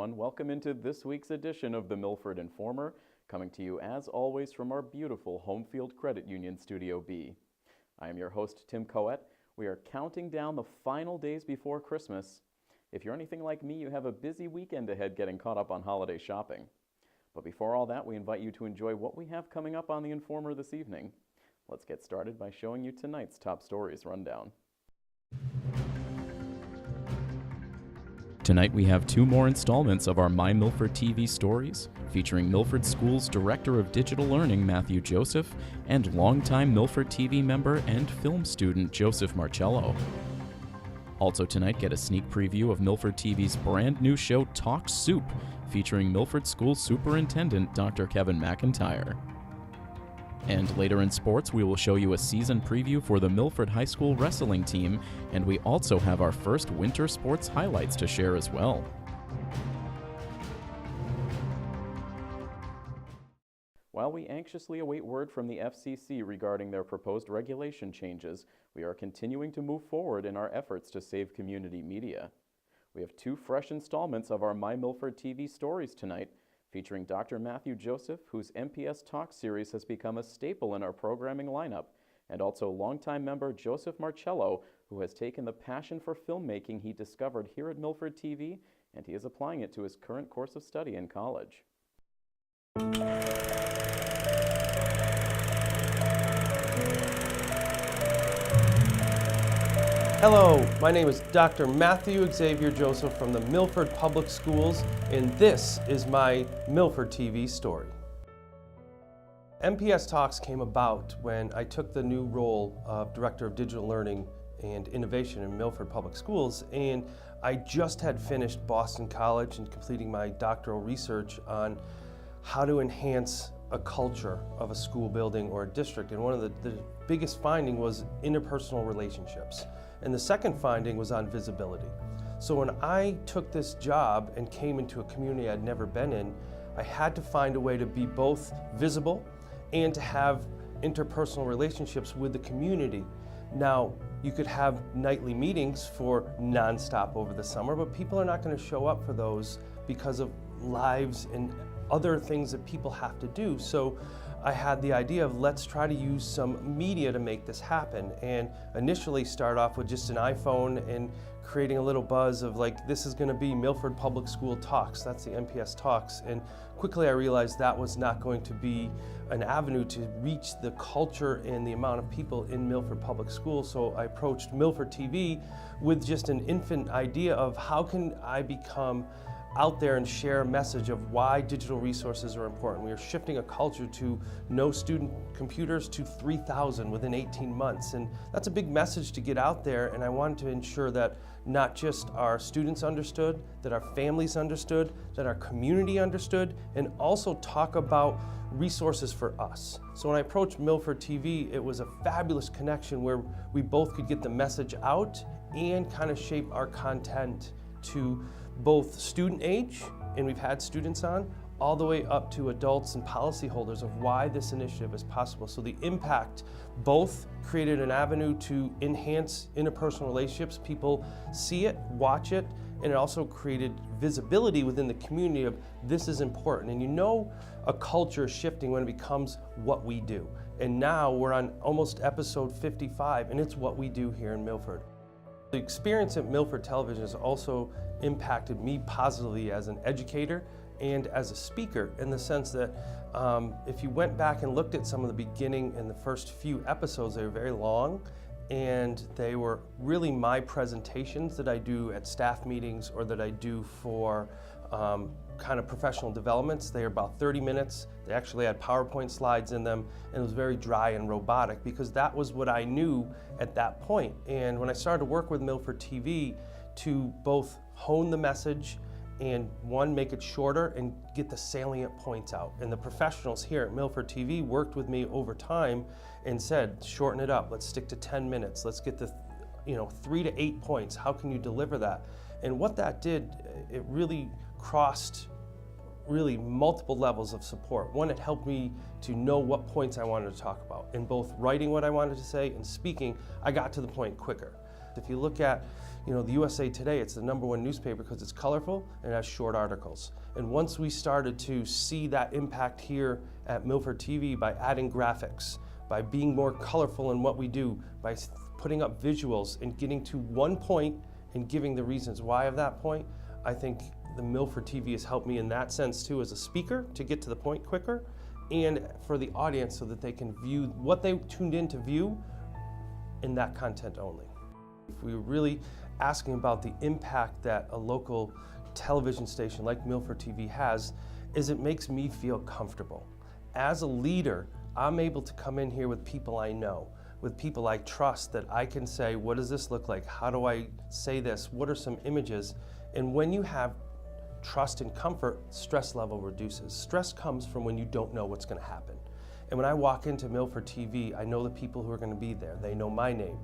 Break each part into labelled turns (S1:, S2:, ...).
S1: everyone. Welcome into this week's edition of the Milford Informer, coming to you as always from our beautiful Homefield Credit Union Studio B. I am your host, Tim Coet. We are counting down the final days before Christmas. If you're anything like me, you have a busy weekend ahead getting caught up on holiday shopping. But before all that, we invite you to enjoy what we have coming up on the Informer this evening. Let's get started by showing you tonight's top stories rundown. Tonight we have two more installments of our My Milford TV stories, featuring Milford School's Director of Digital Learning, Matthew Joseph, and longtime Milford TV member and film student, Joseph Marcello. Also tonight, get a sneak preview of Milford TV's brand new show, Talk Supe, featuring Milford School Superintendent, Dr. Kevin McIntyre. And later in sports, we will show you a season preview for the Milford High School wrestling team, and we also have our first winter sports highlights to share as well. While we anxiously await word from the FCC regarding their proposed regulation changes, we are continuing to move forward in our efforts to save community media. We have two fresh installments of our My Milford TV stories tonight, featuring Dr. Matthew Joseph, whose MPS Talk series has become a staple in our programming lineup, and also longtime member Joseph Marcello, who has taken the passion for filmmaking he discovered here at Milford TV, and he is applying it to his current course of study in college.
S2: Hello, my name is Dr. Matthew Xavier Joseph from the Milford Public Schools, and this is my Milford TV story. MPS Talks came about when I took the new role of Director of Digital Learning and Innovation in Milford Public Schools, and I just had finished Boston College and completing my doctoral research on how to enhance a culture of a school building or a district, and one of the biggest finding was interpersonal relationships. And the second finding was on visibility. So when I took this job and came into a community I'd never been in, I had to find a way to be both visible and to have interpersonal relationships with the community. Now, you could have nightly meetings for nonstop over the summer, but people are not going to show up for those because of lives and other things that people have to do. So I had the idea of let's try to use some media to make this happen, and initially start off with just an iPhone and creating a little buzz of like, this is going to be Milford Public School Talks, that's the MPS Talks, and quickly I realized that was not going to be an avenue to reach the culture and the amount of people in Milford Public Schools. So I approached Milford TV with just an infant idea of how can I become out there and share a message of why digital resources are important. We are shifting a culture to no student computers to 3,000 within 18 months. And that's a big message to get out there, and I wanted to ensure that not just our students understood, that our families understood, that our community understood, and also talk about resources for us. So when I approached Milford TV, it was a fabulous connection where we both could get the message out and kind of shape our content to both student age, and we've had students on, all the way up to adults and policyholders of why this initiative is possible. So the impact both created an avenue to enhance interpersonal relationships. People see it, watch it, and it also created visibility within the community of this is important. And you know a culture is shifting when it becomes what we do. And now we're on almost episode 55, and it's what we do here in Milford. The experience at Milford Television has also impacted me positively as an educator and as a speaker, in the sense that if you went back and looked at some of the beginning and the first few episodes, they were very long, and they were really my presentations that I do at staff meetings or that I do for kind of professional developments. They are about 30 minutes. They actually had PowerPoint slides in them, and it was very dry and robotic because that was what I knew at that point. And when I started to work with Milford TV to both hone the message and one, make it shorter and get the salient points out. And the professionals here at Milford TV worked with me over time and said, shorten it up, let's stick to 10 minutes, let's get the 3 to 8 points, how can you deliver that? And what that did, it really crossed multiple levels of support. One, it helped me to know what points I wanted to talk about. In both writing what I wanted to say and speaking, I got to the point quicker. If you look at the USA Today, it's the #1 newspaper because it's colorful and it has short articles. And once we started to see that impact here at Milford TV by adding graphics, by being more colorful in what we do, by putting up visuals and getting to one point and giving the reasons why of that point, I think the Milford TV has helped me in that sense too as a speaker to get to the point quicker, and for the audience so that they can view what they tuned in to view in that content only. If we were really asking about the impact that a local television station like Milford TV has, is it makes me feel comfortable. As a leader, I'm able to come in here with people I know, with people I trust, that I can say, what does this look like? How do I say this? What are some images? And when you have trust and comfort, stress level reduces. Stress comes from when you don't know what's going to happen. And when I walk into Milford TV, I know the people who are going to be there. They know my name.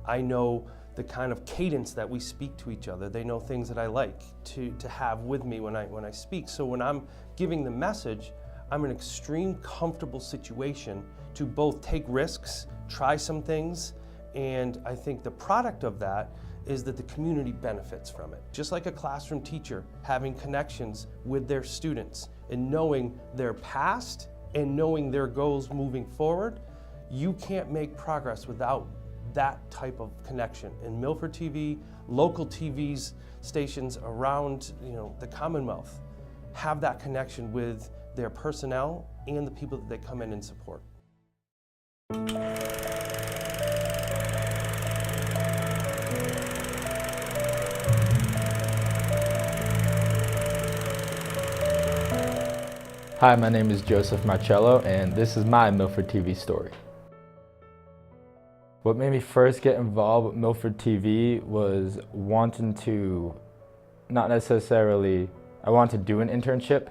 S2: I know the kind of cadence that we speak to each other. They know things that I like to have with me when I speak. So when I'm giving the message, I'm in an extreme comfortable situation to both take risks, try some things, and I think the product of that is that the community benefits from it. Just like a classroom teacher having connections with their students and knowing their past and knowing their goals moving forward, you can't make progress without that type of connection. And Milford TV, local TV stations around the Commonwealth have that connection with their personnel and the people that they come in and support.
S3: Hi, my name is Joseph Marcello, and this is my Milford TV story. What made me first get involved with Milford TV was wanting to, not necessarily, I wanted to do an internship,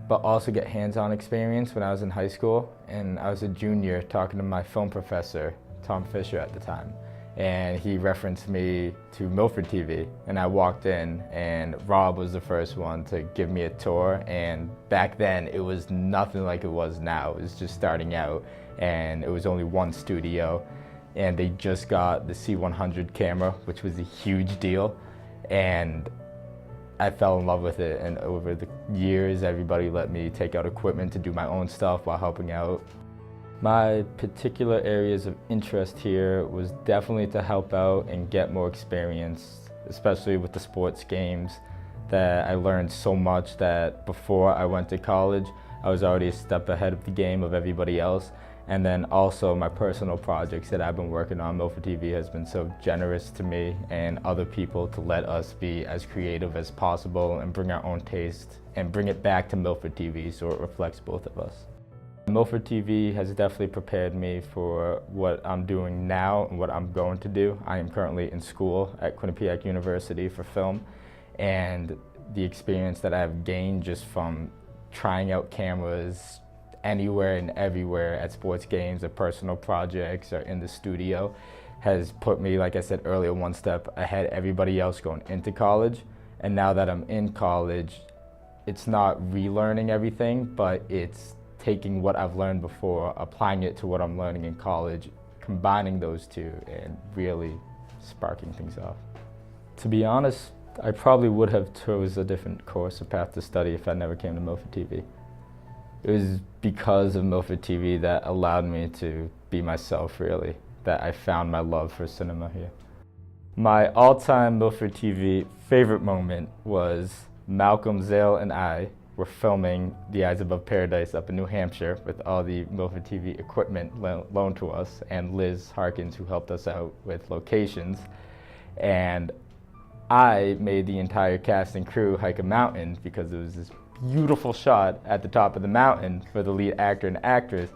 S3: but also get hands-on experience when I was in high school. And I was a junior talking to my film professor, Tom Fisher at the time. And he referenced me to Milford TV, and I walked in, and Rob was the first one to give me a tour. And back then it was nothing like it was now. It was just starting out, and it was only one studio, and they just got the C100 camera, which was a huge deal, and I fell in love with it. And over the years, everybody let me take out equipment to do my own stuff while helping out. My particular areas of interest here was definitely to help out and get more experience, especially with the sports games, that I learned so much that before I went to college, I was already a step ahead of the game of everybody else. And then also my personal projects that I've been working on. Milford TV has been so generous to me and other people to let us be as creative as possible and bring our own taste and bring it back to Milford TV so it reflects both of us. Milford TV has definitely prepared me for what I'm doing now and what I'm going to do. I am currently in school at Quinnipiac University for film, and the experience that I've gained just from trying out cameras anywhere and everywhere at sports games or personal projects or in the studio has put me, like I said earlier, one step ahead of everybody else going into college. And now that I'm in college, it's not relearning everything, but it's taking what I've learned before, applying it to what I'm learning in college, combining those two, and really sparking things off. To be honest, I probably would have chose a different course or path to study if I never came to Milford TV. It was because of Milford TV that allowed me to be myself, really, that I found my love for cinema here. My all-time Milford TV favorite moment was Malcolm, Zale, and I were filming The Eyes Above Paradise up in New Hampshire with all the Milford TV equipment loaned to us, and Liz Harkins, who helped us out with locations. And I made the entire cast and crew hike a mountain because it was this beautiful shot at the top of the mountain for the lead actor and actress.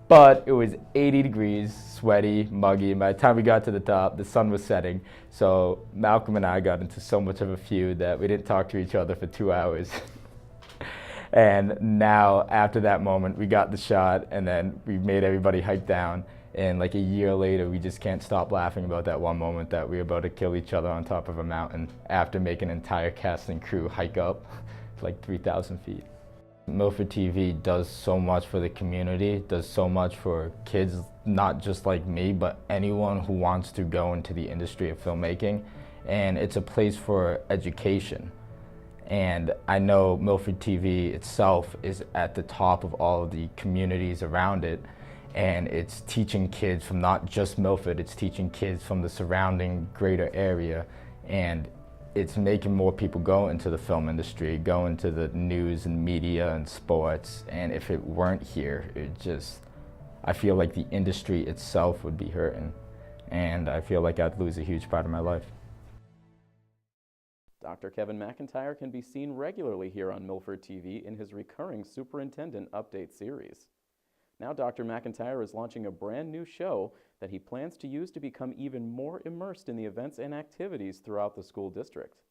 S3: But it was 80 degrees, sweaty, muggy, and by the time we got to the top, the sun was setting. So Malcolm and I got into so much of a feud that we didn't talk to each other for 2 hours. And now, after that moment, we got the shot, and then we made everybody hike down. And like a year later, we just can't stop laughing about that one moment that we were about to kill each other on top of a mountain after making an entire cast and crew hike up like 3,000 feet. Milford TV does so much for the community, does so much for kids, not just like me, but anyone who wants to go into the industry of filmmaking. And it's a place for education. And I know Milford TV itself is at the top of all of the communities around it. And it's teaching kids from not just Milford, it's teaching kids from the surrounding greater area. And it's making more people go into the film industry, go into the news and media and sports. And if it weren't here, I feel like the industry itself would be hurting. And I feel like I'd lose a huge part of my life.
S1: Dr. Kevin McIntyre can be seen regularly here on Milford TV in his recurring Superintendent Update series. Now Dr. McIntyre is launching a brand new show that he plans to use to become even more immersed in the events and activities throughout the school district.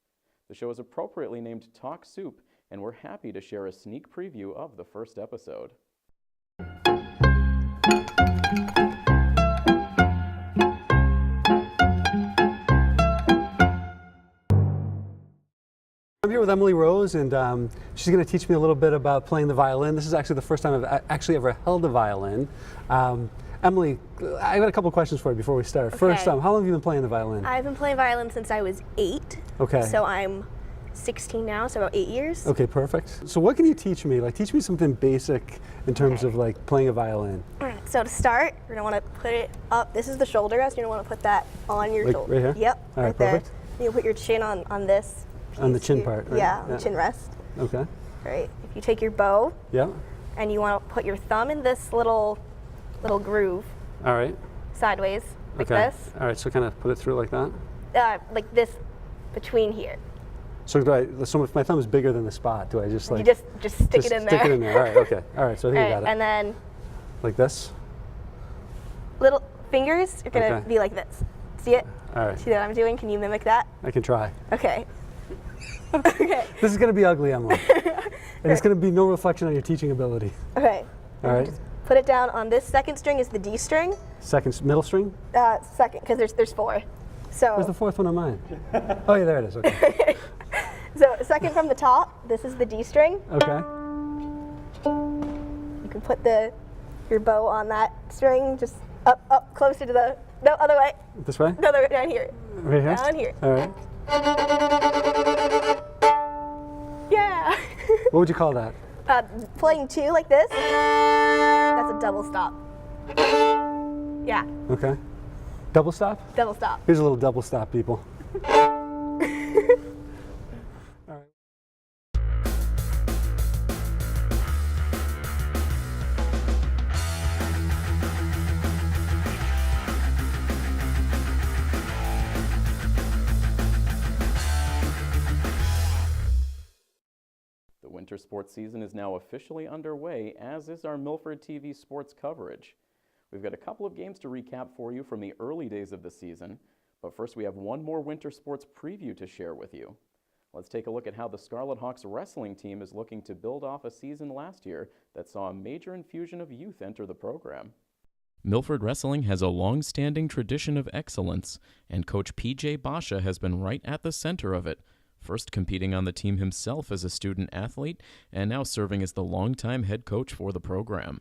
S1: The show is appropriately named Talk Supe, and we're happy to share a sneak preview of the first episode.
S4: I'm here with Emily Rose, and she's going to teach me a little bit about playing the violin. This is actually the first time I've actually ever held a violin. Emily, I got a couple questions for you before we start.
S5: Okay.
S4: First, how long have you been playing the violin?
S5: I've been playing violin since I was 8.
S4: Okay.
S5: So I'm 16 now, so about 8 years.
S4: Okay, perfect. So what can you teach me? Like, teach me something basic in terms of like playing a violin.
S5: All right, so to start, you're going to want to put it up. This is the shoulder rest. You're going to want to put that on your
S4: Like
S5: shoulder.
S4: right here?
S5: Yep,
S4: All right,
S5: there.
S4: perfect.
S5: You'll put your chin on this.
S4: On the
S5: piece
S4: chin
S5: here.
S4: part, right?
S5: Yeah, on the chin rest.
S4: Okay.
S5: Right. If you take your bow
S4: Yeah.
S5: and you want to put your thumb in this little groove
S4: All right.
S5: sideways, like
S4: Okay.
S5: this.
S4: All right, so kind of put it through like that.
S5: Like this between here.
S4: So so if my thumb is bigger than the spot, do I just like...
S5: You just stick it in there.
S4: Stick it in there, all right, okay. All right, so I think I got it.
S5: And then
S4: Like this?
S5: little fingers are going to
S4: Okay.
S5: be like this. See it?
S4: All right,
S5: See what I'm doing? Can you mimic that?
S4: I can try.
S5: Okay. Okay.
S4: This is going to be ugly, Emily. And it's going to be no reflection on your teaching ability.
S5: Okay.
S4: All right.
S5: Just put it down on this second string is the D string.
S4: Middle string?
S5: Second, because there's 4. So
S4: Where's the fourth one on mine? Oh yeah, there it is, okay.
S5: so second from the top, this is the D string.
S4: Okay.
S5: You can put your bow on that string, just up closer to the, no, other way.
S4: This way?
S5: No, other way, down here.
S4: Right here?
S5: Down here.
S4: All right.
S5: Yeah.
S4: What would you call that?
S5: Playing 2 like this, that's a double stop. Yeah,
S4: Okay. Double stop?
S5: double stop.
S4: Here's a little double stop, people.
S1: The winter sports season is now officially underway, as is our Milford TV sports coverage. We've got a couple of games to recap for you from the early days of the season, but first we have one more winter sports preview to share with you. Let's take a look at how the Scarlet Hawks wrestling team is looking to build off a season last year that saw a major infusion of youth enter the program. Milford Wrestling has a long-standing tradition of excellence, and Coach P.J. Basha has been right at the center of it, first competing on the team himself as a student athlete, and now serving as the longtime head coach for the program.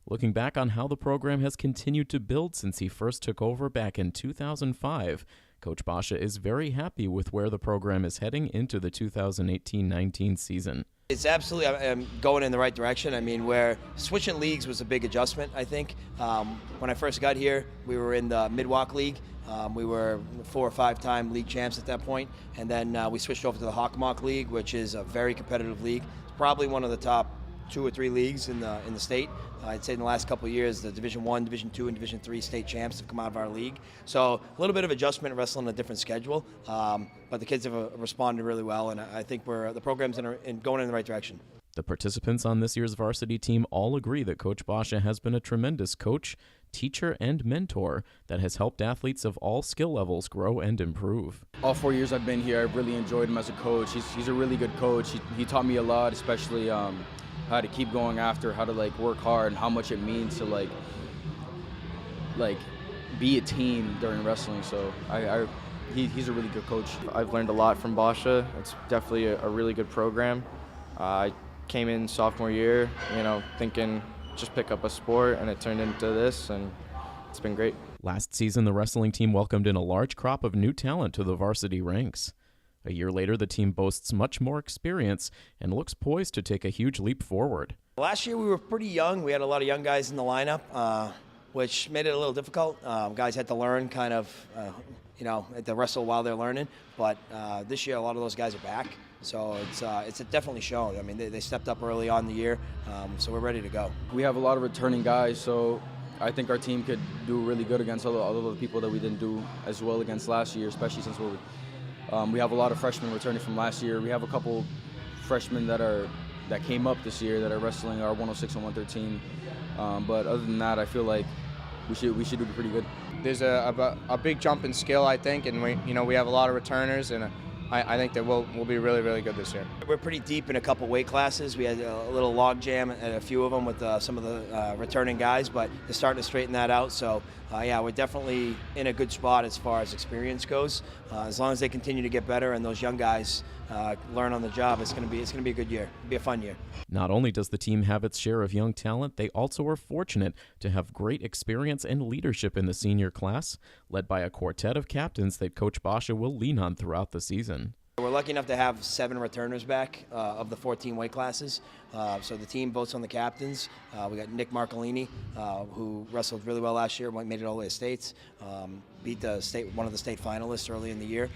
S1: Looking back on how the program has continued to build since he first took over back in 2005, Coach Basha is very happy with where the program is heading into the 2018-19 season.
S6: It's absolutely I'm going in the right direction. I mean, where switching leagues was a big adjustment, I think. When I first got here, we were in the Midwalk League. We were 4 or 5-time league champs at that point, and then we switched over to the Hockomock League, which is a very competitive league. It's probably one of the top 2 or 3 leagues in the state. I'd say in the last couple of years, the Division I, Division II, and Division III state champs have come out of our league. So a little bit of adjustment, wrestling a different schedule, but the kids have responded really well, and I think the program's going in the right direction.
S1: The participants on this year's varsity team all agree that Coach Basha has been a tremendous coach, teacher, and mentor that has helped athletes of all skill levels grow and improve.
S7: All 4 years I've been here, I've really enjoyed him as a coach. He's a really good coach. He taught me a lot, especially how to keep going after, how to work hard, and how much it means to be a team during wrestling. So he's a really good coach.
S8: I've learned a lot from Basha. It's definitely a really good program. I came in sophomore year, thinking just pick up a sport, and it turned into this, and it's been great.
S1: Last season, the wrestling team welcomed in a large crop of new talent to the varsity ranks. A year later, the team boasts much more experience and looks poised to take a huge leap forward.
S6: Last year we were pretty young. We had a lot of young guys in the lineup, which made it a little difficult. Guys had to learn had to wrestle while they're learning. But this year a lot of those guys are back. So it's definitely shown. I mean, they stepped up early on in the year, so we're ready to go. We
S7: have a lot of returning guys, so I think our team could do really good against all the people that we didn't do as well against last year, especially since we have a lot of freshmen returning from last year. We have a couple freshmen that came up this year that are wrestling our 106 and 113. But other than that, I feel like we should do pretty good.
S9: There's a big jump in skill, I think, and we have a lot of returners, and I think that we'll be really, really good this year.
S6: We're pretty deep in a couple weight classes. We had a little log jam at a few of them with some of the returning guys, but they're starting to straighten that out. So, we're definitely in a good spot as far as experience goes. As long as they continue to get better and those young guys learn on the job, it's going to be a good year. It'll be a fun year.
S1: Not only does the team have its share of young talent, they also are fortunate to have great experience and leadership in the senior class, led by a quartet of captains that Coach Basha will lean on throughout the season.
S6: We're lucky enough to have 7 returners back of the 14 weight classes. So the team votes on the captains. We got Nick Marcolini, who wrestled really well last year, made it all the way to states, beat one of the state finalists early in the year.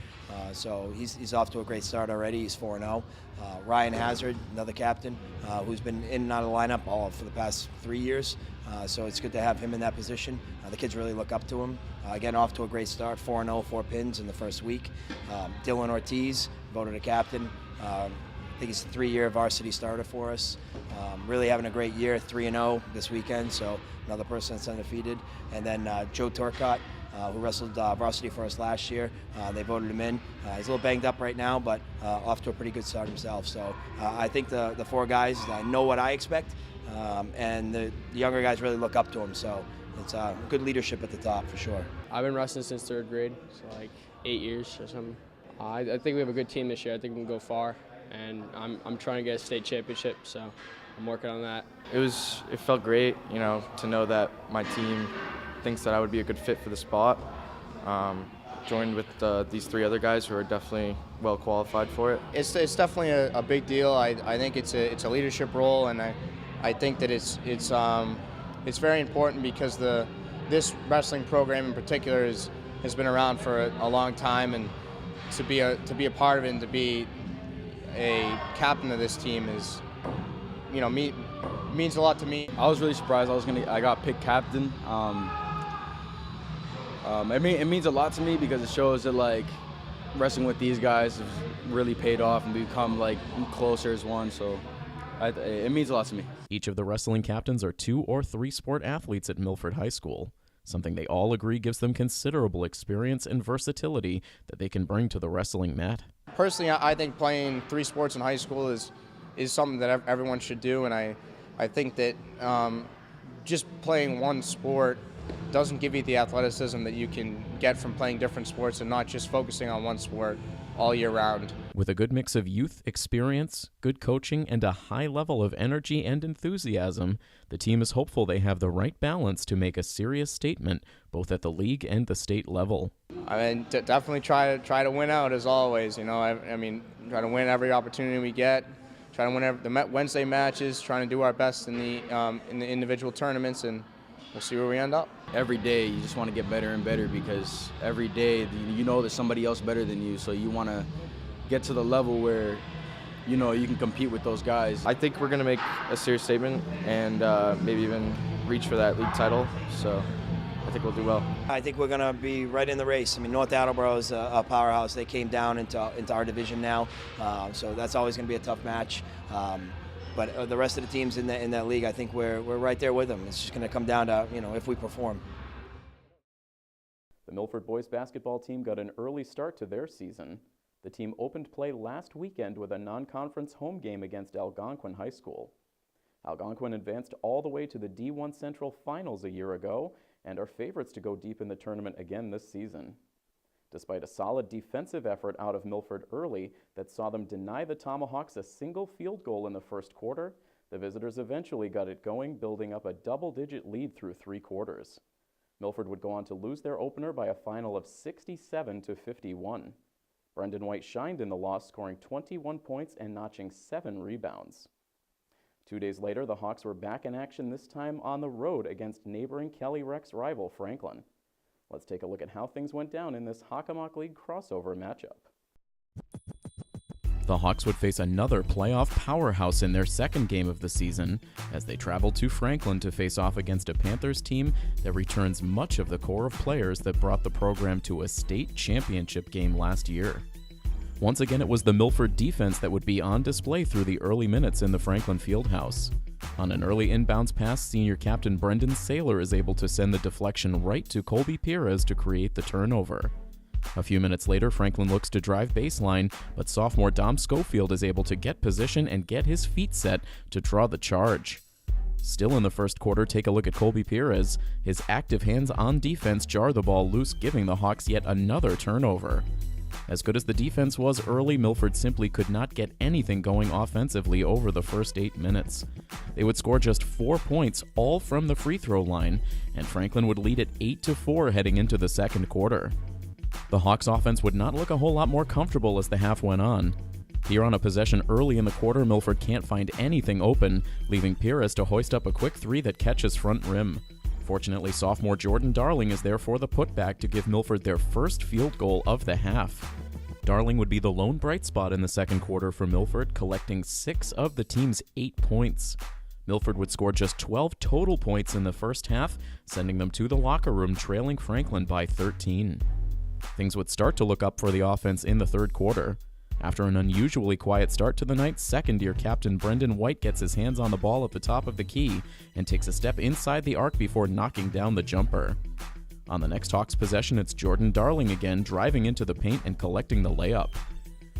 S6: So he's off to a great start already. He's 4-0. Ryan Hazard, another captain, who's been in and out of the lineup all for the past 3 years. So it's good to have him in that position. The kids really look up to him. Again, off to a great start, 4-0, 4 pins in the first week. Dylan Ortiz, voted a captain. I think he's a 3-year varsity starter for us. Really having a great year, 3-0 this weekend, so another person that's undefeated. And then Joe Torcott, who wrestled varsity for us last year. They voted him in. He's a little banged up right now, but off to a pretty good start himself. So I think the 4 guys know what I expect, and the younger guys really look up to him. So it's good leadership at the top for sure.
S10: I've been wrestling since 3rd grade, so like 8 years or something. I think we have a good team this year. I think we can go far, and I'm trying to get a state championship, so I'm working on that.
S8: It felt great, to know that my team thinks that I would be a good fit for the spot. Joined with these 3 other guys who are definitely well qualified for it.
S9: It's definitely a big deal. I think it's a leadership role, and I think that it's very important because this wrestling program in particular has been around for a long time, and to be a part of it and to be a captain of this team is, means a lot to me.
S7: I was really surprised I got picked captain. It means a lot to me because it shows that wrestling with these guys has really paid off and become closer as one. So it means a lot to me.
S1: Each of the wrestling captains are 2 or 3 sport athletes at Milford High School, something they all agree gives them considerable experience and versatility that they can bring to the wrestling mat.
S9: Personally, I think playing 3 sports in high school is something that everyone should do, and I think that just playing one sport doesn't give you the athleticism that you can get from playing different sports and not just focusing on one sport all year round.
S1: With a good mix of youth, experience, good coaching, and a high level of energy and enthusiasm, the team is hopeful they have the right balance to make a serious statement both at the league and the state level.
S9: I mean, definitely try to win out as always. I mean, try to win every opportunity we get. Try to win the Wednesday matches. Trying to do our best in the individual tournaments, and we'll see where we end up.
S7: Every day you just want to get better and better because every day there's somebody else better than you, so you want to get to the level where you can compete with those guys.
S8: I think we're going to make a serious statement and maybe even reach for that league title, so I think we'll do well.
S6: I think we're going to be right in the race. I mean, North Attleboro is a powerhouse. They came down into our division now, so that's always going to be a tough match. But the rest of the teams in that league, I think we're right there with them. It's just going to come down to if we perform.
S1: The Milford boys basketball team got an early start to their season. The team opened play last weekend with a non-conference home game against Algonquin High School. Algonquin advanced all the way to the D1 Central Finals a year ago and are favorites to go deep in the tournament again this season. despite a solid defensive effort out of Milford early that saw them deny the Tomahawks a single field goal in the first quarter. The visitors eventually got it going, building up a double-digit lead through 3 quarters. Milford would go on to lose their opener by a final of 67-51. Brendan White shined in the loss, scoring 21 points and notching 7 rebounds. 2 days later, the Hawks were back in action, this time on the road against neighboring Kelly Rex rival Franklin. Let's take a look at how things went down in this Hockomock League crossover matchup. The Hawks would face another playoff powerhouse in their second game of the season as they traveled to Franklin to face off against a Panthers team that returns much of the core of players that brought the program to a state championship game last year. Once again, it was the Milford defense that would be on display through the early minutes in the Franklin Fieldhouse. On an early inbounds pass, senior captain Brendan Saylor is able to send the deflection right to Colby Perez to create the turnover. A few minutes later, Franklin looks to drive baseline, but sophomore Dom Schofield is able to get position and get his feet set to draw the charge. Still in the first quarter, take a look at Colby Perez. His active hands on defense jar the ball loose, giving the Hawks yet another turnover. As good as the defense was early, Milford simply could not get anything going offensively over the first 8 minutes. They would score just 4 points, all from the free throw line, and Franklin would lead it 8-4 heading into the second quarter. The Hawks offense would not look a whole lot more comfortable as the half went on. Here on a possession early in the quarter, Milford can't find anything open, leaving Perez to hoist up a quick 3 that catches front rim. Fortunately, sophomore Jordan Darling is there for the putback to give Milford their first field goal of the half. Darling would be the lone bright spot in the second quarter for Milford, collecting 6 of the team's 8 points. Milford would score just 12 total points in the first half, sending them to the locker room trailing Franklin by 13. Things would start to look up for the offense in the third quarter. After an unusually quiet start to the night, second-year captain Brendan White gets his hands on the ball at the top of the key and takes a step inside the arc before knocking down the jumper. On the next Hawks possession, it's Jordan Darling again, driving into the paint and collecting the layup.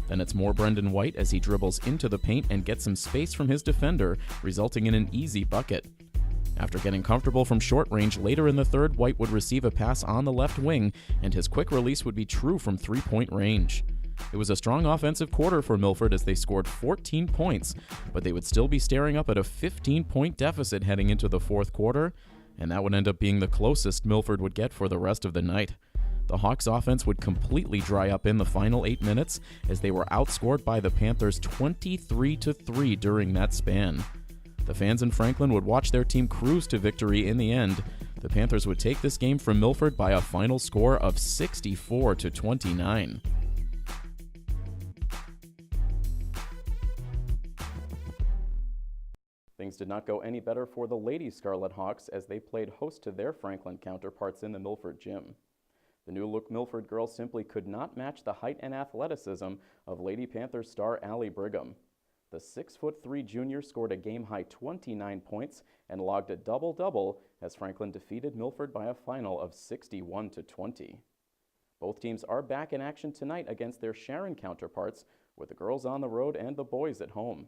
S1: Then it's more Brendan White as he dribbles into the paint and gets some space from his defender, resulting in an easy bucket. After getting comfortable from short range, later in the third, White would receive a pass on the left wing, and his quick release would be true from 3-point range. It was a strong offensive quarter for Milford as they scored 14 points, but they would still be staring up at a 15-point deficit heading into the fourth quarter, and that would end up being the closest Milford would get for the rest of the night. The Hawks offense would completely dry up in the final 8 minutes as they were outscored by the Panthers 23-3 during that span. The fans in Franklin would watch their team cruise to victory in the end. The Panthers would take this game from Milford by a final score of 64-29. Things did not go any better for the Lady Scarlet Hawks as they played host to their Franklin counterparts in the Milford gym. The new-look Milford girls simply could not match the height and athleticism of Lady Panthers star Allie Brigham. The 6'3" junior scored a game-high 29 points and logged a double-double as Franklin defeated Milford by a final of 61-20. Both teams are back in action tonight against their Sharon counterparts, with the girls on the road and the boys at home.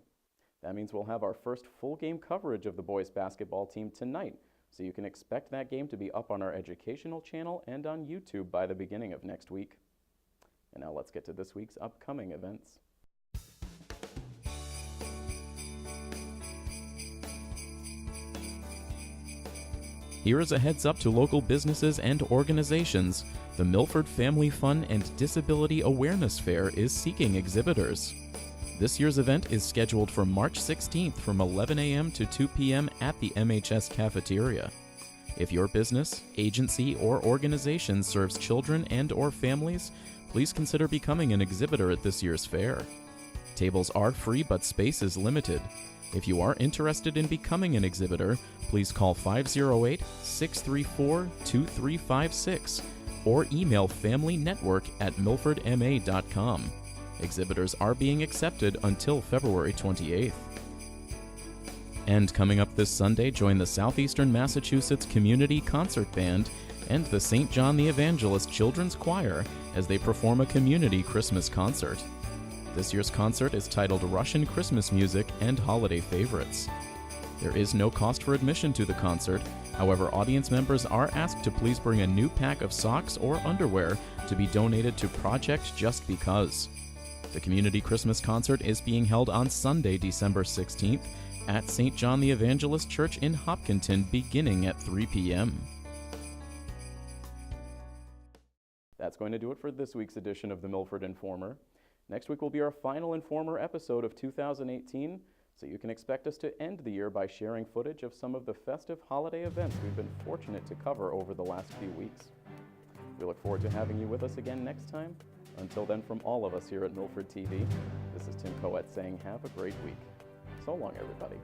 S1: That means we'll have our first full game coverage of the boys basketball team tonight, so you can expect that game to be up on our educational channel and on YouTube by the beginning of next week. And now let's get to this week's upcoming events. Here is a heads up to local businesses and organizations. The Milford Family Fun and Disability Awareness Fair is seeking exhibitors. This year's event is scheduled for March 16th from 11 a.m. to 2 p.m. at the MHS cafeteria. If your business, agency, or organization serves children and/or families, please consider becoming an exhibitor at this year's fair. Tables are free, but space is limited. If you are interested in becoming an exhibitor, please call 508-634-2356 or email familynetwork@milfordma.com. Exhibitors are being accepted until February 28th. And coming up this Sunday, join the Southeastern Massachusetts Community Concert Band and the St. John the Evangelist Children's Choir as they perform a community Christmas concert. This year's concert is titled Russian Christmas Music and Holiday Favorites. There is no cost for admission to the concert. However, audience members are asked to please bring a new pack of socks or underwear to be donated to Project Just Because. The community Christmas concert is being held on Sunday, December 16th at St. John the Evangelist Church in Hopkinton, beginning at 3 p.m. That's going to do it for this week's edition of the Milford Informer. Next week will be our final Informer episode of 2018, so you can expect us to end the year by sharing footage of some of the festive holiday events we've been fortunate to cover over the last few weeks. We look forward to having you with us again next time. Until then, from all of us here at Milford TV, this is Tim Coet saying have a great week. So long, everybody.